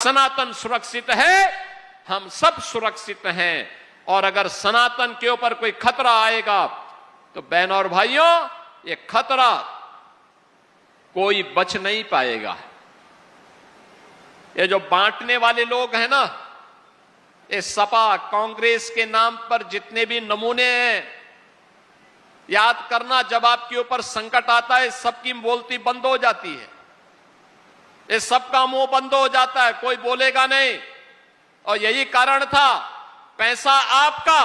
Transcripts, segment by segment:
सनातन सुरक्षित है, हम सब सुरक्षित हैं। और अगर सनातन के ऊपर कोई खतरा आएगा तो बहनों और भाइयों, ये खतरा कोई बच नहीं पाएगा। ये जो बांटने वाले लोग हैं ना, ये सपा कांग्रेस के नाम पर जितने भी नमूने हैं, याद करना जब आपके ऊपर संकट आता है सबकी बोलती बंद हो जाती है, ये सबका मुंह बंद हो जाता है, कोई बोलेगा नहीं। और यही कारण था, पैसा आपका,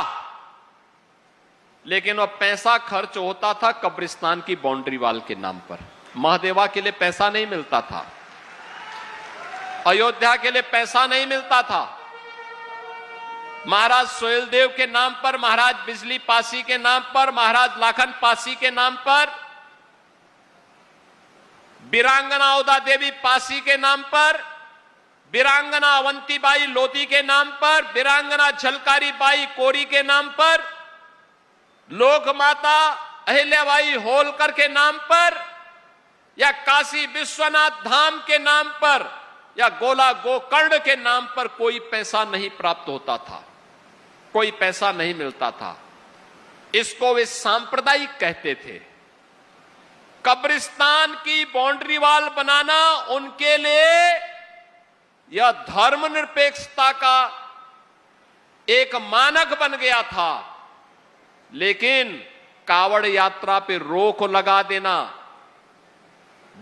लेकिन वो पैसा खर्च होता था कब्रिस्तान की बाउंड्री वाल के नाम पर। महादेवा के लिए पैसा नहीं मिलता था, अयोध्या के लिए पैसा नहीं मिलता था, महाराज सोहेलदेव के नाम पर, महाराज बिजली पासी के नाम पर, महाराज लाखन पासी के नाम पर, वीरांगना उदा देवी पासी के नाम पर, वीरांगना अवंतीबाई लोधी के नाम पर, वीरांगना झलकारी बाई कोरी के नाम पर, लोक माता अहिल्याबाई होलकर के नाम पर, या काशी विश्वनाथ धाम के नाम पर, या गोला गोकर्ण के नाम पर कोई पैसा नहीं प्राप्त होता था, कोई पैसा नहीं मिलता था। इसको वे सांप्रदायिक कहते थे। कब्रिस्तान की बाउंड्री वाल बनाना उनके लिए यह धर्मनिरपेक्षता का एक मानक बन गया था। लेकिन कावड़ यात्रा पे रोक लगा देना,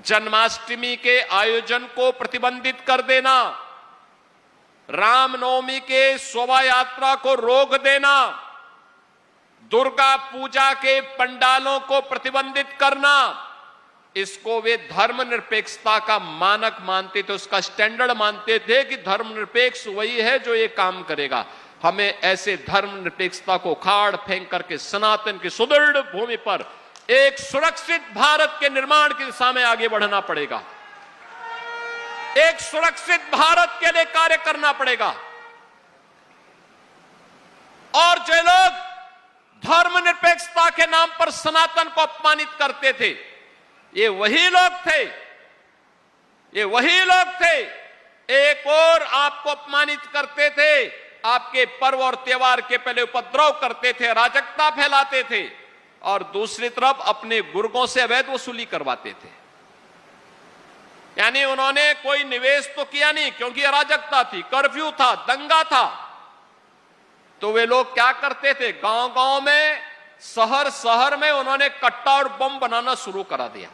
जन्माष्टमी के आयोजन को प्रतिबंधित कर देना, रामनवमी के शोभा यात्रा को रोक देना, दुर्गा पूजा के पंडालों को प्रतिबंधित करना, इसको वे धर्मनिरपेक्षता का मानक मानते थे, उसका स्टैंडर्ड मानते थे कि धर्मनिरपेक्ष वही है जो ये काम करेगा। हमें ऐसे धर्मनिरपेक्षता को खाड़ फेंक करके सनातन की सुदृढ़ भूमि पर एक सुरक्षित भारत के निर्माण की दिशा में आगे बढ़ना पड़ेगा, एक सुरक्षित भारत के लिए कार्य करना पड़ेगा। और जो लोग धर्मनिरपेक्षता के नाम पर सनातन को अपमानित करते थे, ये वही लोग थे, ये वही लोग थे। एक और आपको अपमानित करते थे, आपके पर्व और त्योहार के पहले उपद्रव करते थे, अराजकता फैलाते थे, और दूसरी तरफ अपने गुर्गों से अवैध वसूली करवाते थे। यानी उन्होंने कोई निवेश तो किया नहीं, क्योंकि अराजकता थी, कर्फ्यू था, दंगा था। तो वे लोग क्या करते थे, गांव-गांव में, शहर-शहर में उन्होंने कट्टा और बम बनाना शुरू करा दिया।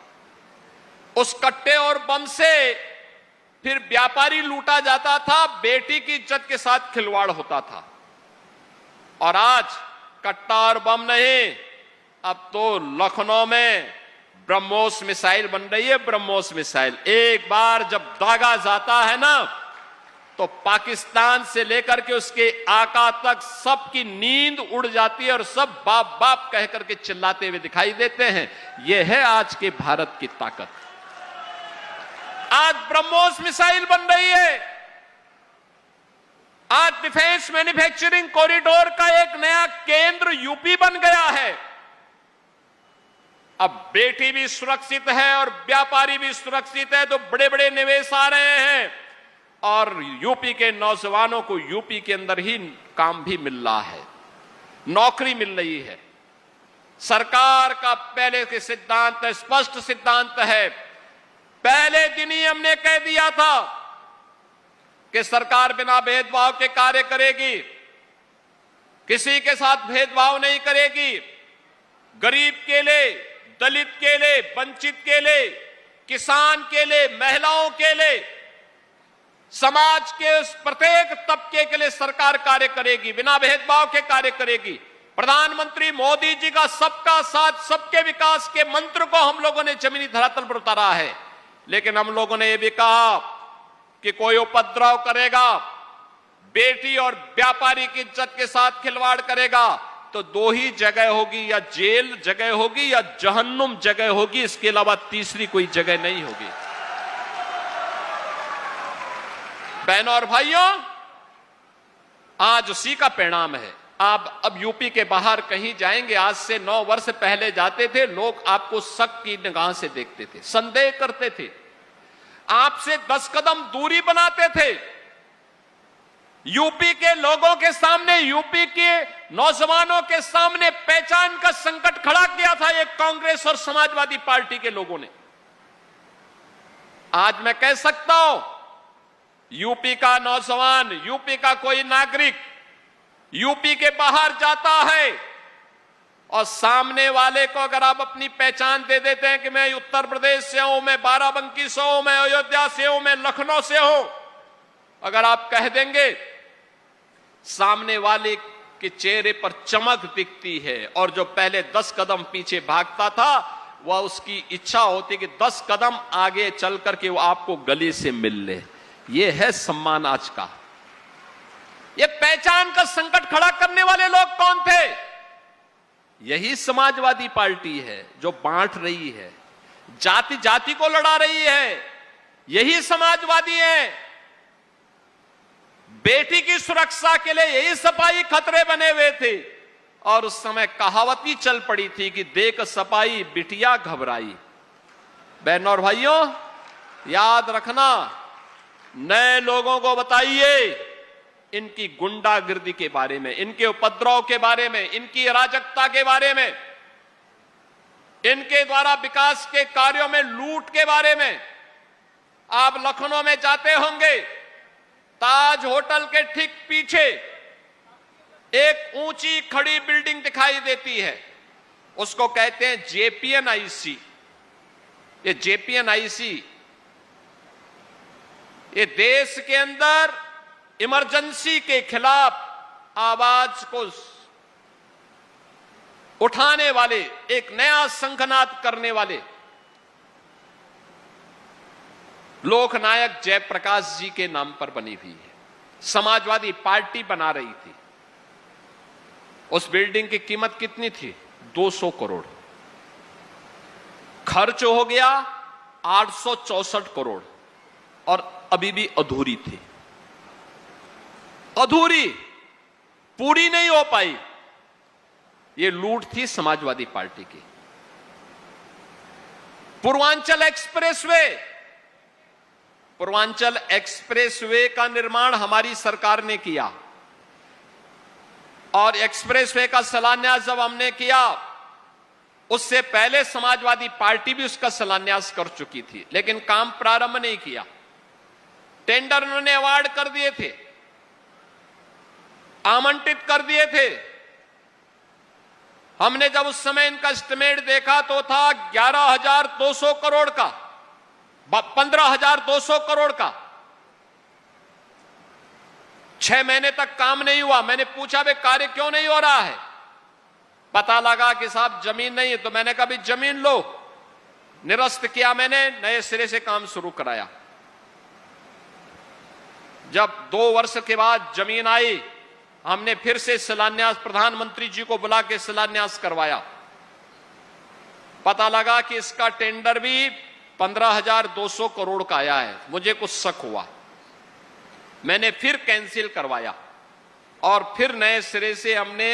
उस कट्टे और बम से फिर व्यापारी लूटा जाता था, बेटी की इज्जत के साथ खिलवाड़ होता था। और आज कट्टा और बम नहीं, अब तो लखनऊ में ब्रह्मोस मिसाइल बन रही है। ब्रह्मोस मिसाइल एक बार जब दागा जाता है ना, तो पाकिस्तान से लेकर के उसके आका तक सबकी नींद उड़ जाती है और सब बाप बाप कह करके चिल्लाते हुए दिखाई देते हैं। यह है आज के भारत की ताकत। आज ब्रह्मोस मिसाइल बन रही है, आज डिफेंस मैन्युफैक्चरिंग कॉरिडोर का एक नया केंद्र यूपी बन गया है। अब बेटी भी सुरक्षित है और व्यापारी भी सुरक्षित है, तो बड़े बड़े निवेश आ रहे हैं और यूपी के नौजवानों को यूपी के अंदर ही काम भी मिल रहा है, नौकरी मिल रही है। सरकार का पहले के सिद्धांत, स्पष्ट सिद्धांत है, पहले दिन ही हमने कह दिया था कि सरकार बिना भेदभाव के कार्य करेगी, किसी के साथ भेदभाव नहीं करेगी। गरीब के लिए, दलित के लिए, वंचित के लिए, किसान के लिए, महिलाओं के लिए, समाज के उस प्रत्येक तबके के लिए सरकार कार्य करेगी, बिना भेदभाव के कार्य करेगी। प्रधानमंत्री मोदी जी का सबका साथ सबके विकास के मंत्र को हम लोगों ने जमीनी धरातल पर उतारा है। लेकिन हम लोगों ने यह भी कहा कि कोई उपद्रव करेगा, बेटी और व्यापारी की इज्जत के साथ खिलवाड़ करेगा, तो दो ही जगह होगी, या जेल जगह होगी या जहन्नुम जगह होगी, इसके अलावा तीसरी कोई जगह नहीं होगी। बहनों और भाइयों, आज उसी का परिणाम है। आप अब यूपी के बाहर कहीं जाएंगे, आज से 9 वर्ष पहले जाते थे, लोग आपको शक की निगाह से देखते थे, संदेह करते थे, आपसे 10 कदम दूरी बनाते थे। यूपी के लोगों के सामने, यूपी के नौजवानों के सामने पहचान का संकट खड़ा किया था ये कांग्रेस और समाजवादी पार्टी के लोगों ने। आज मैं कह सकता हूं, यूपी का नौजवान, यूपी का कोई नागरिक यूपी के बाहर जाता है और सामने वाले को अगर आप अपनी पहचान दे देते हैं कि मैं उत्तर प्रदेश से हूं, मैं बाराबंकी से हूं, मैं अयोध्या से हूं, मैं लखनऊ से हूं, अगर आप कह देंगे, सामने वाले के चेहरे पर चमक दिखती है और जो पहले 10 कदम पीछे भागता था वह उसकी इच्छा होती कि 10 कदम आगे चल करके वो आपको गले से मिल ले। ये है सम्मान आज का। ये पहचान का संकट खड़ा करने वाले लोग कौन थे? यही समाजवादी पार्टी है जो बांट रही है, जाति जाति को लड़ा रही है। यही समाजवादी है। बेटी की सुरक्षा के लिए यही सपाई खतरे बने हुए थे और उस समय कहावत ही चल पड़ी थी कि देख सपाई बिटिया घबराई। बहनों और भाइयों, याद रखना, नए लोगों को बताइए इनकी गुंडागिर्दी के बारे में, इनके उपद्रव के बारे में, इनकी अराजकता के बारे में, इनके द्वारा विकास के कार्यों में लूट के बारे में। आप लखनऊ में जाते होंगे, ताज होटल के ठीक पीछे एक ऊंची खड़ी बिल्डिंग दिखाई देती है, उसको कहते हैं जेपीएनआईसी। ये जेपीएनआईसी ये देश के अंदर इमरजेंसी के खिलाफ आवाज को उठाने वाले, एक नया शंखनाद करने वाले लोकनायक जयप्रकाश जी के नाम पर बनी हुई है। समाजवादी पार्टी बना रही थी। उस बिल्डिंग की कीमत कितनी थी? 200 करोड़। खर्च हो गया 864 करोड़ और अभी भी अधूरी थी। अधूरी, पूरी नहीं हो पाई। ये लूट थी समाजवादी पार्टी की। पूर्वांचल एक्सप्रेसवे, पूर्वांचल एक्सप्रेसवे का निर्माण हमारी सरकार ने किया और एक्सप्रेसवे का शिलान्यास जब हमने किया, उससे पहले समाजवादी पार्टी भी उसका शिलान्यास कर चुकी थी, लेकिन काम प्रारंभ नहीं किया। टेंडर उन्होंने अवार्ड कर दिए थे, आमंत्रित कर दिए थे। हमने जब उस समय इनका एस्टिमेट देखा तो था 11,200 करोड़ का, 15,200 करोड़ का। 6 महीने तक काम नहीं हुआ। मैंने पूछा भाई कार्य क्यों नहीं हो रहा है? पता लगा कि साहब जमीन नहीं है। तो मैंने कहा भाई जमीन लो। निरस्त किया, मैंने नए सिरे से काम शुरू कराया। जब 2 वर्ष के बाद जमीन आई, हमने फिर से शिलान्यास प्रधानमंत्री जी को बुला के शिलान्यास करवाया। पता लगा कि इसका टेंडर भी 15,200 करोड़ का आया है। मुझे कुछ शक हुआ, मैंने फिर कैंसिल करवाया और फिर नए सिरे से हमने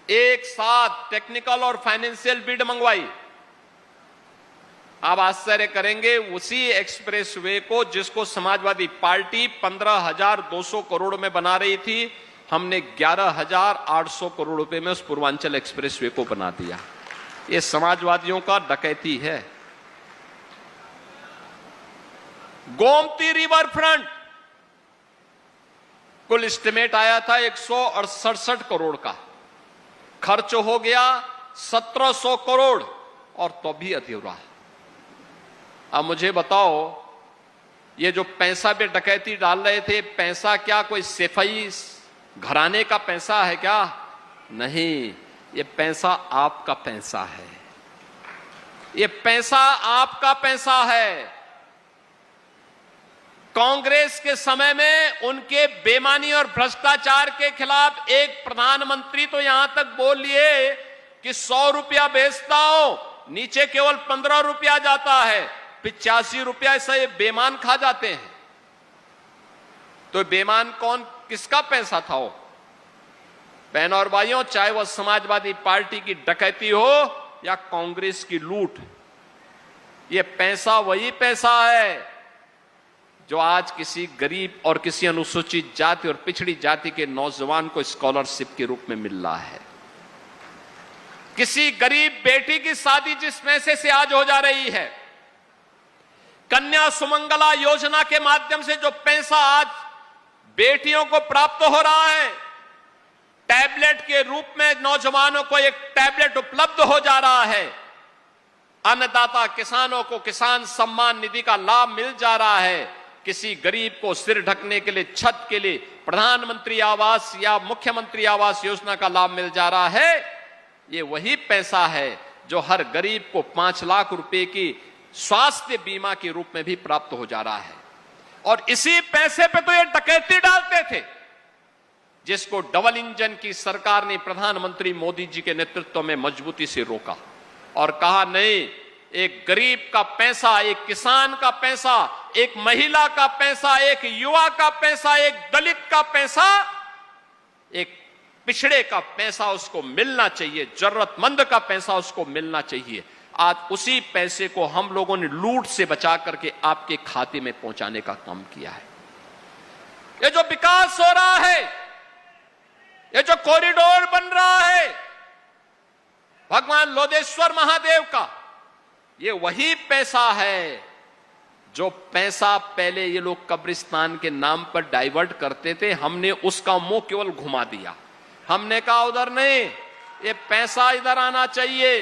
एक साथ टेक्निकल और फाइनेंशियल बिड मंगवाई। आप आश्चर्य करेंगे, उसी एक्सप्रेसवे को जिसको समाजवादी पार्टी 15,200 करोड़ में बना रही थी, हमने 11,800 करोड़ रुपए में उस पूर्वांचल एक्सप्रेसवे को बना दिया। ये समाजवादियों का डकैती है। गोमती रिवर फ्रंट, कुल एस्टिमेट आया था 168 करोड़ का, खर्च हो गया 1,700 करोड़ और तो भी अधूरा। अब मुझे बताओ, ये जो पैसा पे डकैती डाल रहे थे, पैसा क्या कोई सेफई घराने का पैसा है क्या? नहीं, ये पैसा आपका पैसा है। ये पैसा आपका पैसा है। कांग्रेस के समय में उनके बेईमानी और भ्रष्टाचार के खिलाफ एक प्रधानमंत्री तो यहां तक बोल लिए कि 100 रुपया बेचता हूं, नीचे केवल 15 रुपया जाता है, 85 रुपया से बेईमान खा जाते हैं। तो बेईमान कौन, किसका पैसा था वो? बहनों और भाइयों, चाहे वह समाजवादी पार्टी की डकैती हो या कांग्रेस की लूट, ये पैसा वही पैसा है जो आज किसी गरीब और किसी अनुसूचित जाति और पिछड़ी जाति के नौजवान को स्कॉलरशिप के रूप में मिल रहा है। किसी गरीब बेटी की शादी जिस पैसे से आज हो जा रही है, कन्या सुमंगला योजना के माध्यम से जो पैसा आज बेटियों को प्राप्त हो रहा है, टैबलेट के रूप में नौजवानों को एक टैबलेट उपलब्ध हो जा रहा है, अन्नदाता किसानों को किसान सम्मान निधि का लाभ मिल जा रहा है, किसी गरीब को सिर ढकने के लिए, छत के लिए प्रधानमंत्री आवास या मुख्यमंत्री आवास योजना का लाभ मिल जा रहा है। ये वही पैसा है जो हर गरीब को 5 लाख रुपए की स्वास्थ्य बीमा के रूप में भी प्राप्त हो जा रहा है। और इसी पैसे पे तो ये डकैती डालते थे, जिसको डबल इंजन की सरकार ने प्रधानमंत्री मोदी जी के नेतृत्व में मजबूती से रोका और कहा नहीं, एक गरीब का पैसा, एक किसान का पैसा, एक महिला का पैसा, एक युवा का पैसा, एक दलित का पैसा, एक पिछड़े का पैसा उसको मिलना चाहिए, जरूरतमंद का पैसा उसको मिलना चाहिए। आज उसी पैसे को हम लोगों ने लूट से बचा करके आपके खाते में पहुंचाने का काम किया है। ये जो विकास हो रहा है, ये जो कॉरिडोर बन रहा है भगवान लोधेश्वर महादेव का, ये वही पैसा है जो पैसा पहले ये लोग कब्रिस्तान के नाम पर डाइवर्ट करते थे। हमने उसका मुंह केवल घुमा दिया। हमने कहा उधर नहीं, ये पैसा इधर आना चाहिए,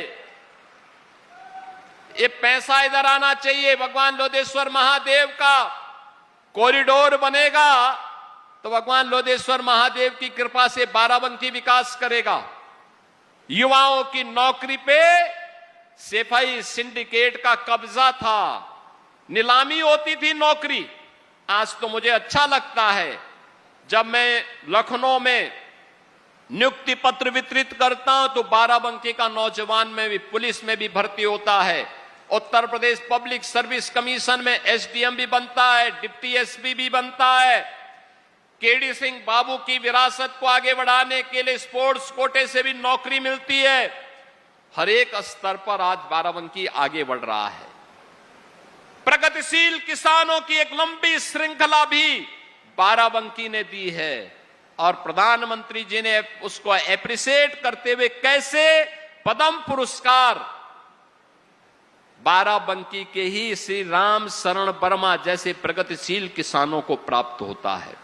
ये पैसा इधर आना चाहिए। भगवान लोधेश्वर महादेव का कॉरिडोर बनेगा तो भगवान लोधेश्वर महादेव की कृपा से बाराबंकी विकास करेगा। युवाओं की नौकरी पे सेफाई सिंडिकेट का कब्जा था, नीलामी होती थी नौकरी। आज तो मुझे अच्छा लगता है जब मैं लखनऊ में नियुक्ति पत्र वितरित करता हूं तो बाराबंकी का नौजवान में भी पुलिस में भी भर्ती होता है। Uttar Pradesh public service commission में एसडीएम भी बनता है, डिप्टी एसपी भी बनता है। केडी सिंह बाबू की विरासत को आगे बढ़ाने के लिए स्पोर्ट्स कोटे से भी नौकरी मिलती है। हर एक स्तर पर आज बाराबंकी आगे बढ़ रहा है। प्रगतिशील किसानों की एक लंबी श्रृंखला भी बाराबंकी ने दी है और प्रधानमंत्री जी ने उसको एप्रिशिएट करते हुए कैसे पद्म पुरस्कार बाराबंकी के ही श्री राम शरण वर्मा जैसे प्रगतिशील किसानों को प्राप्त होता है।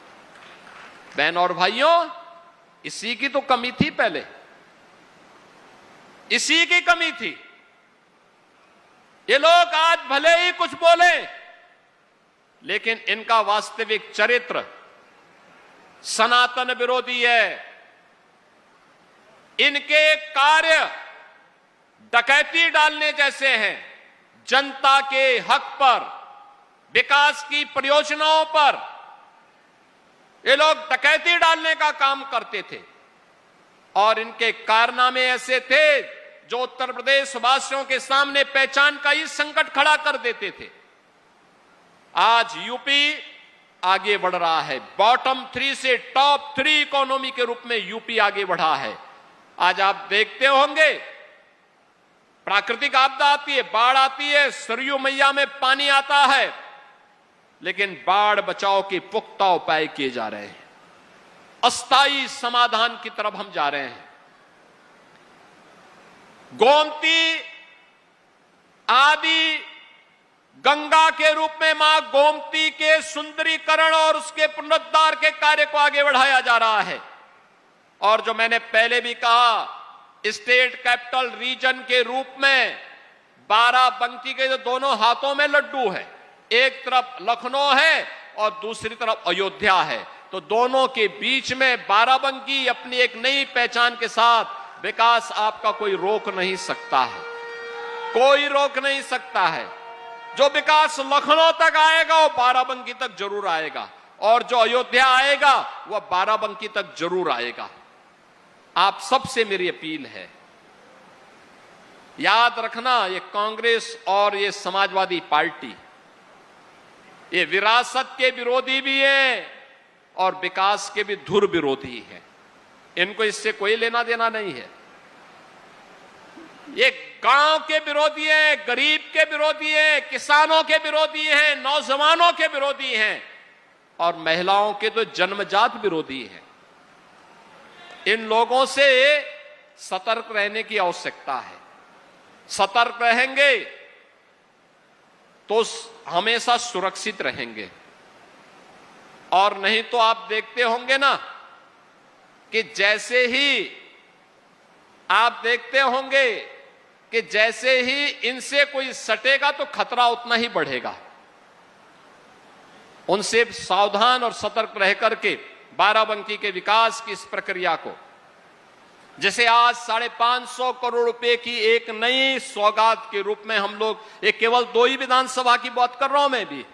बहन और भाइयों, इसी की तो कमी थी, पहले इसी की कमी थी। ये लोग आज भले ही कुछ बोले, लेकिन इनका वास्तविक चरित्र सनातन विरोधी है। इनके कार्य डकैती डालने जैसे हैं। जनता के हक पर, विकास की परियोजनाओं पर ये लोग डकैती डालने का काम करते थे और इनके कारनामे ऐसे थे जो उत्तर प्रदेश वासियों के सामने पहचान का ही संकट खड़ा कर देते थे। आज यूपी आगे बढ़ रहा है। बॉटम 3 से टॉप 3 इकोनॉमी के रूप में यूपी आगे बढ़ा है। आज आप देखते होंगे प्राकृतिक आपदा आती है, बाढ़ आती है, सरयू मैया में पानी आता है, लेकिन बाढ़ बचाव के पुख्ता उपाय किए जा रहे हैं। अस्थायी समाधान की तरफ हम जा रहे हैं। गोमती आदि गंगा के रूप में मां गोमती के सुंदरीकरण और उसके पुनरुद्धार के कार्य को आगे बढ़ाया जा रहा है। और जो मैंने पहले भी कहा, स्टेट कैपिटल रीजन के रूप में बाराबंकी के जो दोनों हाथों में लड्डू है, एक तरफ लखनऊ है और दूसरी तरफ अयोध्या है, तो दोनों के बीच में बाराबंकी अपनी एक नई पहचान के साथ विकास आपका कोई रोक नहीं सकता है, कोई रोक नहीं सकता है। जो विकास लखनऊ तक आएगा वो बाराबंकी तक जरूर आएगा और जो अयोध्या आएगा वह बाराबंकी तक जरूर आएगा। आप सबसे मेरी अपील है, याद रखना, ये कांग्रेस और ये समाजवादी पार्टी ये विरासत के विरोधी भी है और विकास के भी धुर विरोधी है। इनको इससे कोई लेना देना नहीं है। ये गांव के विरोधी हैं, गरीब के विरोधी हैं, किसानों के विरोधी हैं, नौजवानों के विरोधी हैं और महिलाओं के तो जन्मजात विरोधी हैं। इन लोगों से सतर्क रहने की आवश्यकता है। सतर्क रहेंगे तो हमेशा सुरक्षित रहेंगे। और नहीं तो आप देखते होंगे ना कि जैसे ही इनसे कोई सटेगा तो खतरा उतना ही बढ़ेगा। उनसे सावधान और सतर्क रह करके बाराबंकी के विकास की इस प्रक्रिया को, जैसे आज 550 करोड़ रुपए की एक नई सौगात के रूप में हम लोग, एक केवल 2 ही विधानसभा की बात कर रहा हूं मैं भी,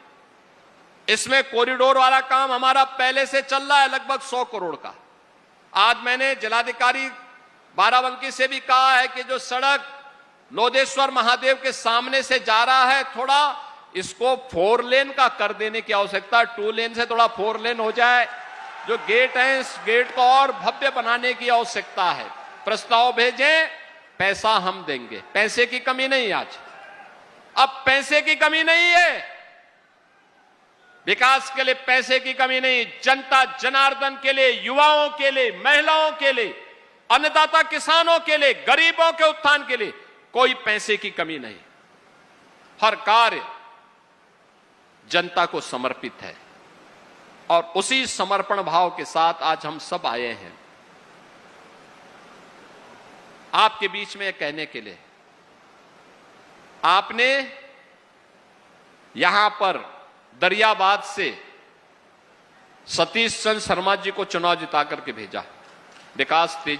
इसमें कॉरिडोर वाला काम हमारा पहले से चल रहा है लगभग 100 करोड़ का। आज मैंने जिलाधिकारी बाराबंकी से भी कहा है कि जो सड़क लोधेश्वर महादेव के सामने से जा रहा है, थोड़ा इसको 4 लेन का कर देने की आवश्यकता, 2 लेन से थोड़ा 4 लेन हो जाए। जो गेट है इस गेट को और भव्य बनाने की आवश्यकता है। प्रस्ताव भेजें, पैसा हम देंगे, पैसे की कमी नहीं। आज अब पैसे की कमी नहीं है, विकास के लिए पैसे की कमी नहीं। जनता जनार्दन के लिए, युवाओं के लिए, महिलाओं के लिए, अन्नदाता किसानों के लिए, गरीबों के उत्थान के लिए कोई पैसे की कमी नहीं। हर कार्य जनता को समर्पित है और उसी समर्पण भाव के साथ आज हम सब आए हैं आपके बीच में कहने के लिए। आपने यहां पर दरियाबाद से सतीश चंद्र शर्मा जी को चुनाव जिता करके भेजा। विकास तेजी